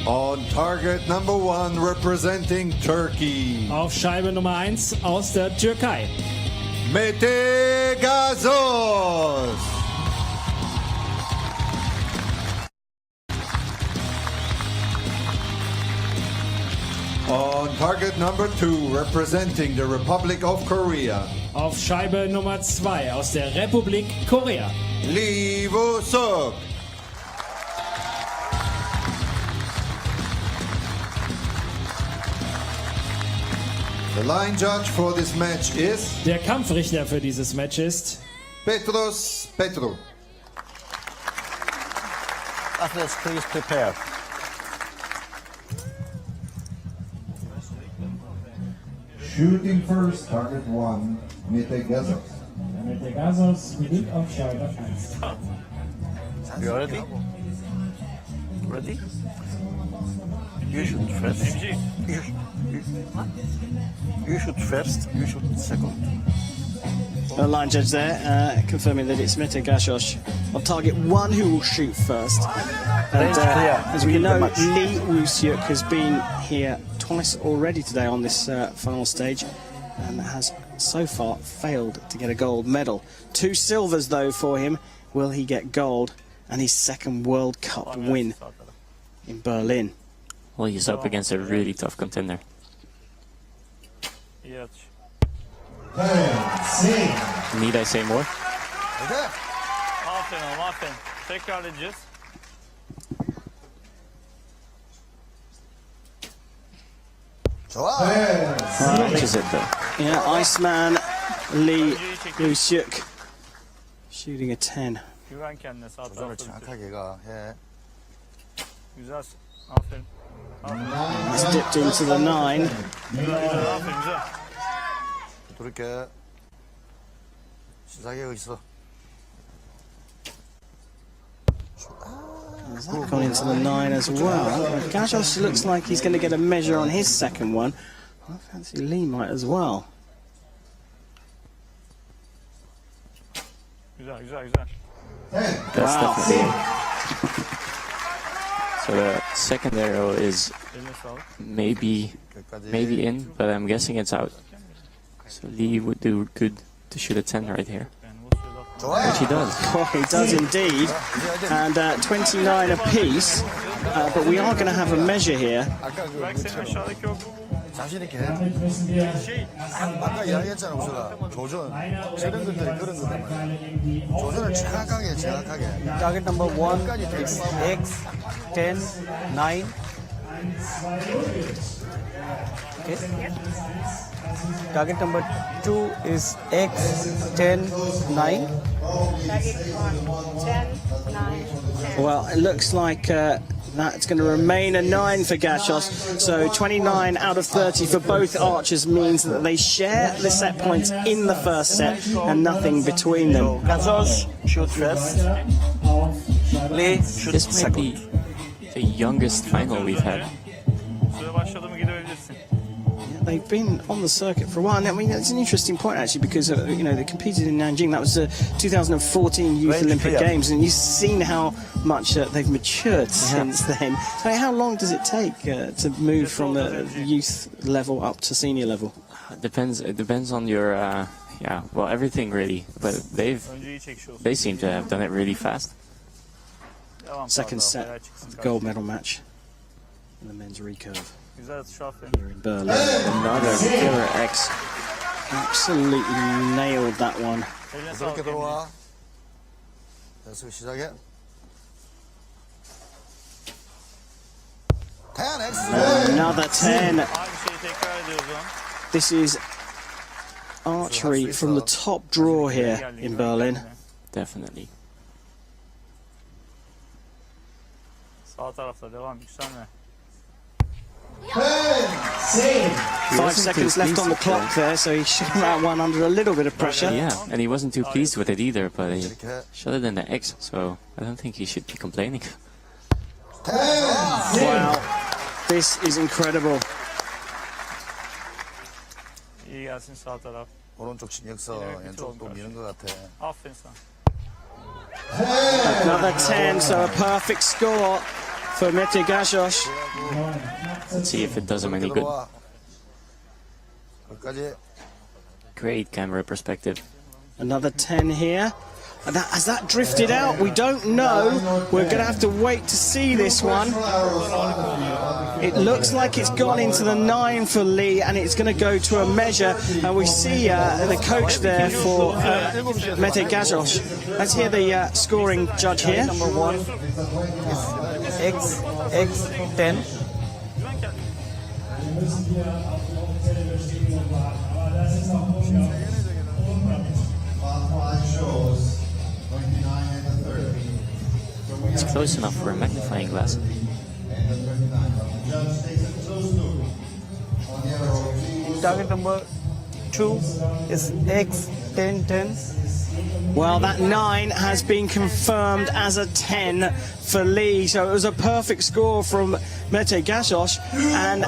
On target number 1, representing Turkey. Auf Scheibe Nummer 1 aus der Türkei. Mete Gazoz. On target number 2, representing the Republic of Korea. Auf Scheibe Nummer 2 aus der Republik Korea. Lee Woo-suk. The line judge for this match is Der Kampfrichter für dieses Match ist Petros Petru. Athletes, please prepare. Shooting first, target 1, Mete Gazoz. Mete Gazoz beginnt auf Scheibe 1. You ready? Ready? You shoot first. You shoot first. You shoot second. The line judge there confirming that it's Mete Gazoz on target 1 who will shoot first. And as we know, Lee Woo-suk has been here twice already today on this final stage and has so far failed to get a gold medal. 2 silvers though for him. Will he get gold and his second World Cup win in Berlin? Well, he's up against a really tough contender. Need I say more? Aferin. Tekrar edeceğiz. Matches it though. Yeah, Iceman Lee Woo-suk shooting a 10. Güven kendine sağ 조정을 tarafa. 정확하게 가. 해. Güzel. Aferin. He's dipped into the 9. Güzel. 부드럽게 시작하고 있어. Has that gone into the 9 as well? Gazoz looks like he's going to get a measure on his second one. I fancy Lee might as well. Güzel. That's definitely it. So the second arrow is Eline sağlık. maybe in, but I'm guessing it's out. So Lee would do good to shoot a 10 right here. Which he does. Oh, he does indeed. And 29 apiece. But we are going to have a measure here. Bırak seni aşağıdaki o. 자신 있게 해. 아까 이야기했잖아, 우수가. 조전. 저런 것들이 그런 거단 말이야. 조전을 정확하게. Target number 1 is X, 10, 9. Okay. Target number 2 is X, 10, 9. Target 1, 10, 9, 10. Well, it looks like that's going to remain a 9 for Gazoz. So 29 out of 30 for both archers means that they share the set points in the first set and nothing between them. Gazoz shoot first. Lee shoot This might second. be the youngest final we've had. Süre başladı mı gidebilirsin. They've been on the circuit for a while. I mean, it's an interesting point actually because you know, they competed in Nanjing. That was the 2014 Youth Olympic Games, and you've seen how much they've matured since then. So how long does it take to move from the youth level up to senior level? It depends on your well, everything really. But Önce iyi çekiş olsun. they seem to have done it really fast. Devam, Second sağ set ol, of the gold medal match in the men's recurve Güzel atış, aferin. here in Berlin. Another killer X. Absolutely nailed that one. Eline sağlık. 부드럽게 들어와. 계속 시작해. 10X. Another 10. Aynı şeyi tekrar ediyoruz o zaman. This is archery from the top draw here in Berlin. Definitely. Sağ tarafta devam, yükselme. 5 seconds left on the clock there, so he shot that one under a little bit of pressure. Yeah, and he wasn't too pleased with it either, but he shot it in the X, so I don't think he should be complaining. Wow, this is incredible. İyi gelsin sağ taraf. 오른쪽 신경 써. 왼쪽 또 미는 것 같아. Aferin sana. Another 10, so a perfect score for Mete Gajosh. Let's see if it does him any good. 끝까지. Great camera perspective. Another 10 here. And has that drifted out? We don't know. We're going to have to wait to see this one. It looks like it's gone into the 9 for Lee, and it's going to go to a measure. And we see the coach there for Mete Gajosh. Let's hear the scoring judge here. Number 1 is X10. It's close enough for a magnifying glass. Target number 2 is X1010. Well, that 9 has been confirmed as a 10 for Lee, so it was a perfect score from Mete Gajosh, and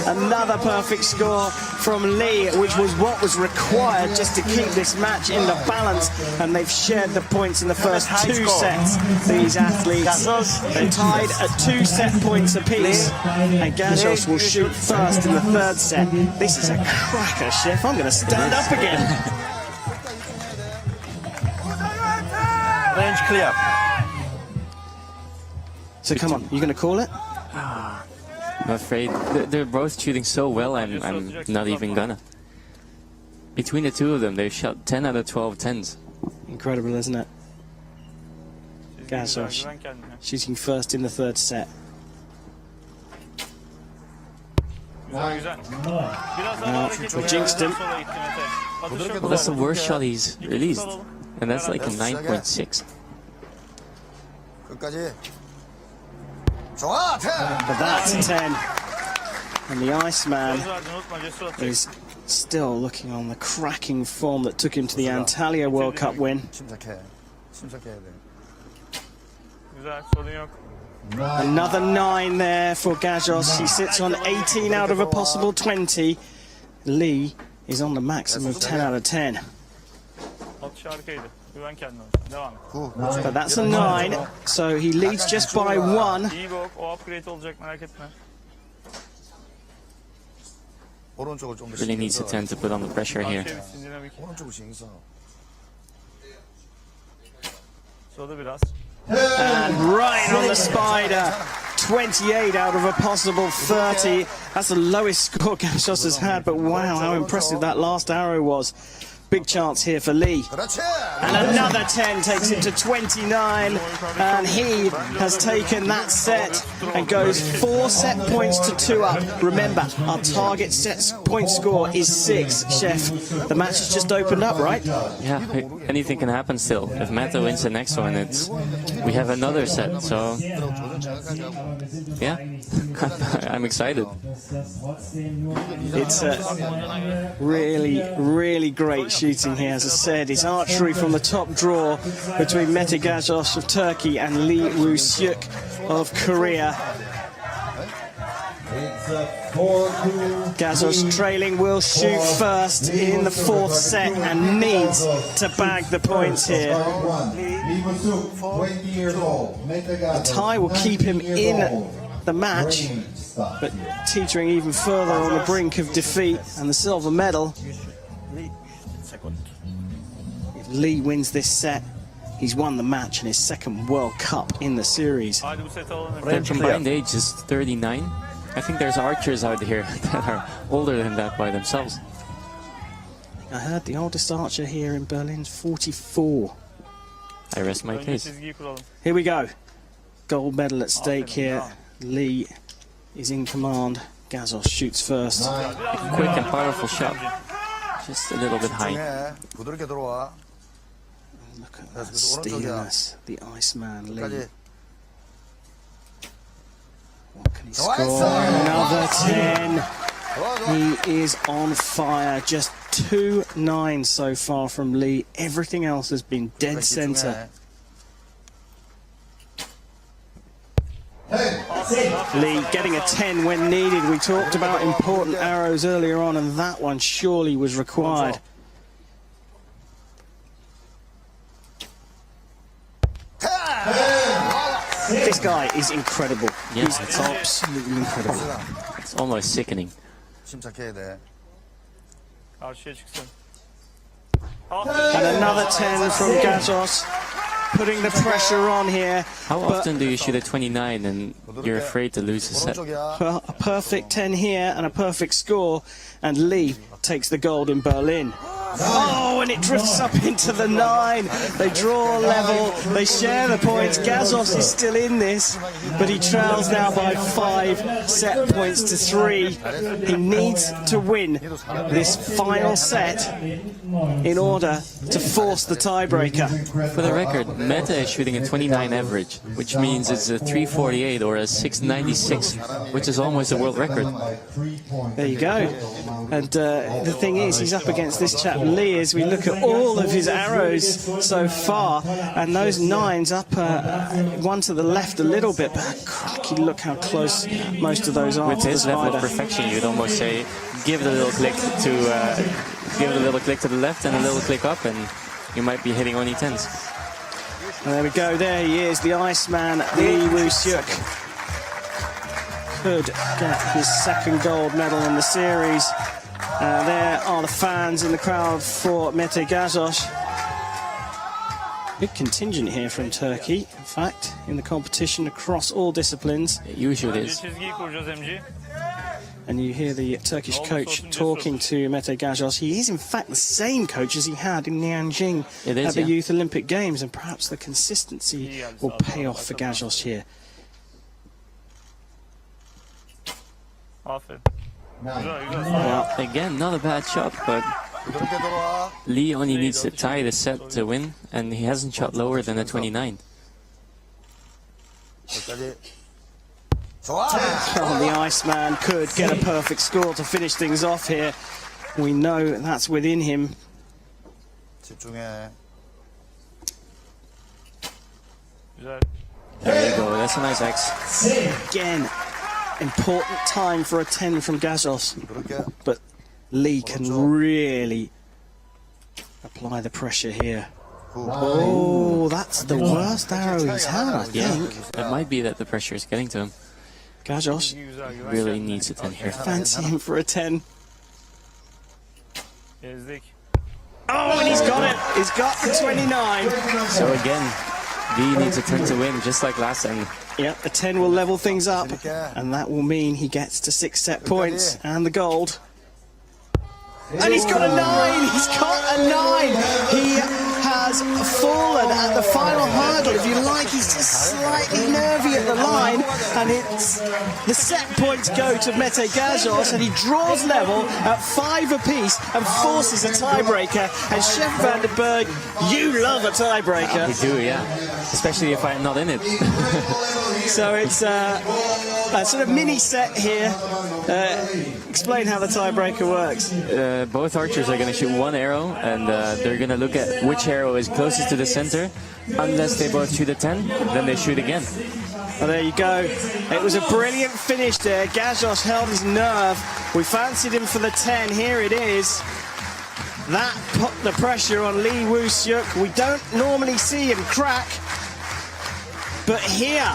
another perfect score from Lee, which was what was required just to keep this match in the balance. And they've shared the points in the first 2 sets, these athletes. They're tied at 2 set points apiece, and Gajosh will shoot first in the 3rd set. This is a cracker, Chef. I'm going to stand up again. Range clear. So come on, you going to call it? I'm afraid they're both shooting so well, I'm not even gonna. Between the two of them, they've shot 10 out of 12 10s. Incredible, isn't it? Gajosh shooting first in the 3rd set. We jinxed him. Well, that's the worst shot he's released, and that's like a 9.6. 끝까지. 좋아, 10. But that's a 10. And the Iceman is still looking on the cracking form that took him to the Antalya World Cup win. 침착해야 돼. güzel, sorun yok. Another 9 there for Gajosh. He sits on 18 out of a possible 20. Lee is on the maximum of 10 out of 10. Atış harikaydı. Güven kendine. Devam et. But that's a 9, so he leads just by 1. İyi bir ok. O upgrade olacak, merak etme. 오른쪽을 좀 더 Really needs a 10 to put on the pressure here. Şey bitsin, dinamik. 오른쪽을 신경 써. Soda biraz. And right on the spider. 28 out of a possible 30. That's the lowest score Gajosh has had, but wow, how impressive that last arrow was. Big chance here for Lee. 그렇지. And another 10 takes him to 29, and he has taken that set and goes 4 set points to 2 up. Remember, our target set point score is 6, Chef. The match has just opened up, right? Yeah, anything can happen still. If Mete wins the next one, we have another set, so yeah, I'm excited. It's really, really great shooting here. As I said, it's archery from the top draw between Mete Gajosh of Turkey and Lee Woo-seok of Korea. Gajosh trailing, will shoot first in the 4th set and needs to bag the points here. The tie will keep him in the match, but teetering even further on the brink of defeat and the silver medal. If Lee wins this set, he's won the match and his 2nd World Cup in the series. Hadi bu seti alalım. Their combined age is 39. I think there's archers out here that are older than that by themselves. I heard the oldest archer here in Berlin's 44. I rest my Önce case. çizgiyi kuralım. Here we go. Gold medal at stake here. Lee is in command. Gajosh shoots first. Quick and powerful shot. Just a little bit high. 중에 부드럽게 들어와. Look at that steeliness. The Iceman Lee. 끝까지. What can he score? Another 10. He is on fire. Just 2 9s so far from Lee. Everything else has been dead center. Lee getting a 10 when needed. We talked about important arrows earlier on, and that one surely was required. This This guy is incredible. Yeah. He's absolutely incredible. It's almost sickening. 침착해야 돼. Karşıya çıksın. And another 10 from Gazos, putting the pressure on here. How But often do you shoot a 29 and you're afraid to lose a set? 오른쪽이야. well, a perfect 10 here and a perfect score, and Lee takes the gold in Berlin. Oh, and it drifts up into the 9. They draw level, they share the points. Gazos is still in this, but he trails now by 5 set points to 3. He needs to win this final set in order to force the tiebreaker. For the record, Meta is shooting a 29 average, which means it's a 348 or a 696, which is almost a world record. There you go. And the thing is, he's up against this chap Lee as we look at all of his arrows so far, and those 9s up one to the left a little bit, but crikey, look how close most of those are. With his level of perfection, you'd almost say, give it a little click to the left and a little click up, and you might be hitting only 10s. And there we go, there he is, the Iceman, Lee Woo-Seok. Could get his second gold medal in the series. There are the fans in the crowd for Mete Gazos. Big contingent here from Turkey, in fact, in the competition across all disciplines. It usually is. Çizgiyi kuracağız Emci. And you hear the Turkish coach talking to Mete Gazos. He is, in fact, the same coach as he had in Nanjing It is, at the yeah. Youth Olympic Games, and perhaps the consistency will pay off for Gazos here. Aferin. Güzel güzel. Well, again, not a bad shot, but 부드럽게 들어와. Lee only needs to tie the set to win, and he hasn't shot lower than a 29. 여기까지. 좋아. Oh, the Iceman could get a perfect score to finish things off here. We know that's within him. 집중해. Güzel. There you go, that's a nice X. Again, important time for a 10 from Gazos, 부드럽게. but Lee can really apply the pressure here. Oh, that's the worst arrow he's had, I Yeah, think. it might be that the pressure is getting to him. Gazos Güzel güven Really kendine. needs a 10 here. fancy him for a 10. Gezdik. Oh, and he's got it. He's got the 29. So again, Lee needs a 10 to win, just like last time. Yep, a 10 will level things up, and that will mean he gets to 6 set points and the gold. And he's got a 9! He's got a 9! He has fallen at the final hurdle, if you like. He's just slightly nervy at the line, and it's the set points go to Mete Gazos, and he draws level at 5 apiece and forces a tiebreaker. And Chef van den Berg, you love a tiebreaker. You do, yeah. Especially if I'm not in it. So it's a sort of mini set here. Explain how the tiebreaker works. Both archers are going to shoot one arrow, and they're going to look at which arrow is closest to the center. Unless they both shoot a 10, then they shoot again. Well, there you go. It was a brilliant finish there. Gazos held his nerve. We fancied him for the 10. Here it is. That put the pressure on Lee Woo-Seok. We don't normally see him crack, but here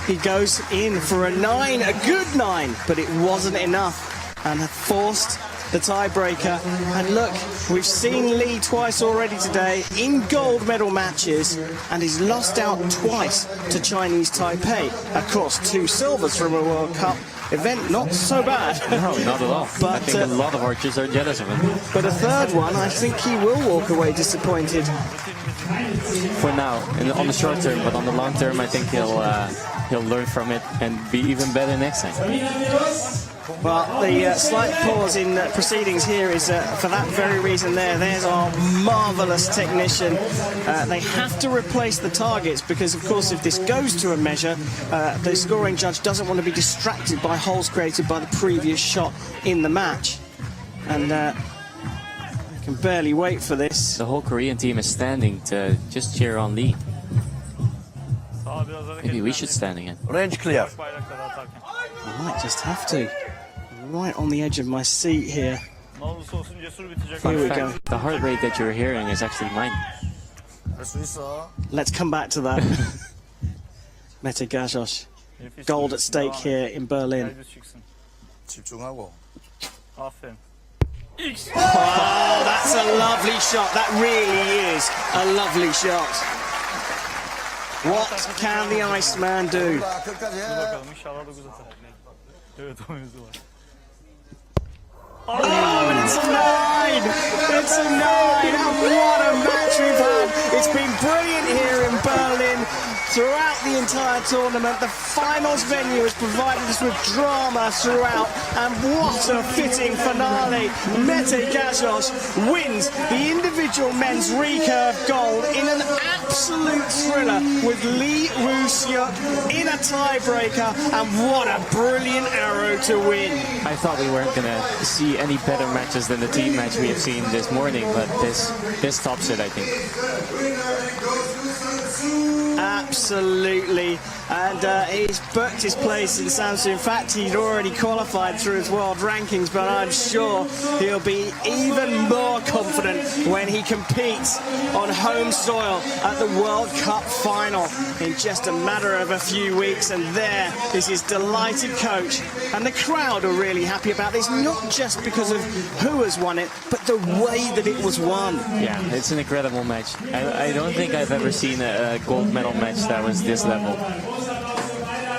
he goes in for a 9, a good 9, but it wasn't enough, and had forced the tiebreaker. And look, we've seen Lee twice already today in gold medal matches, and he's lost out twice to Chinese Taipei. Of course, 2 silvers from a World Cup event, not so bad. No, not at all. But, I think a lot of archers are jealous of him. But a third one, I think he will walk away disappointed. For now, on the short term, but on the long term, I think he'll learn from it and be even better next time. Well, the slight pause in proceedings here is for that very reason there. There's our marvellous technician. They have to replace the targets because, of course, if this goes to a measure, the scoring judge doesn't want to be distracted by holes created by the previous shot in the match. And can barely wait for this. The whole Korean team is standing to just cheer on Lee. Maybe we should stand again. Range clear. Bayrakları atarken. I might just have to. Right on the edge of my seat here. Ne olursa olsun cesur bitecek. Here we In go. fact, the heart rate that you're hearing is actually mine. 할 수 있어. Let's come back to that. Mete Gajos, gold at stake here in Berlin. Düz çıksın. 집중하고. Aferin. Oh, that's a lovely shot. That really is a lovely shot. What can the Iceman do? 끝까지 해. Bakalım inşallah 9 atar. Evet oyuncu var. Oh, and it's a 9! It's a 9! And what a match we've had! It's been brilliant here in Berlin throughout the entire tournament. The finals venue has provided us with drama throughout, and what a fitting finale! Mete Gajos wins the individual men's recurve gold in an absolute thriller with Lee Woo-seok in a tiebreaker, and what a brilliant arrow to win! I thought we weren't going to see any better matches than the team match we have seen this morning, but this tops it, I think. Absolutely, and he's booked his place in Samsung. In fact, he'd already qualified through his world rankings, but I'm sure he'll be even more confident when he competes on home soil at the World Cup final in just a matter of a few weeks. And there is his delighted coach, and the crowd are really happy about this, not just because of who has won it, but the way that it was won. Yeah, it's an incredible match. I don't think I've ever seen a gold medal match that was this level.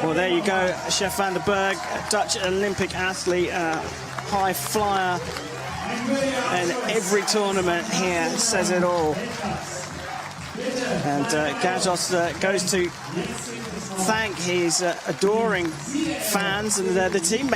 Well, there you go, Chef van der Berg, a Dutch Olympic athlete, high flyer, and every tournament here says it all. And Gajos goes to thank his adoring fans and the teammates.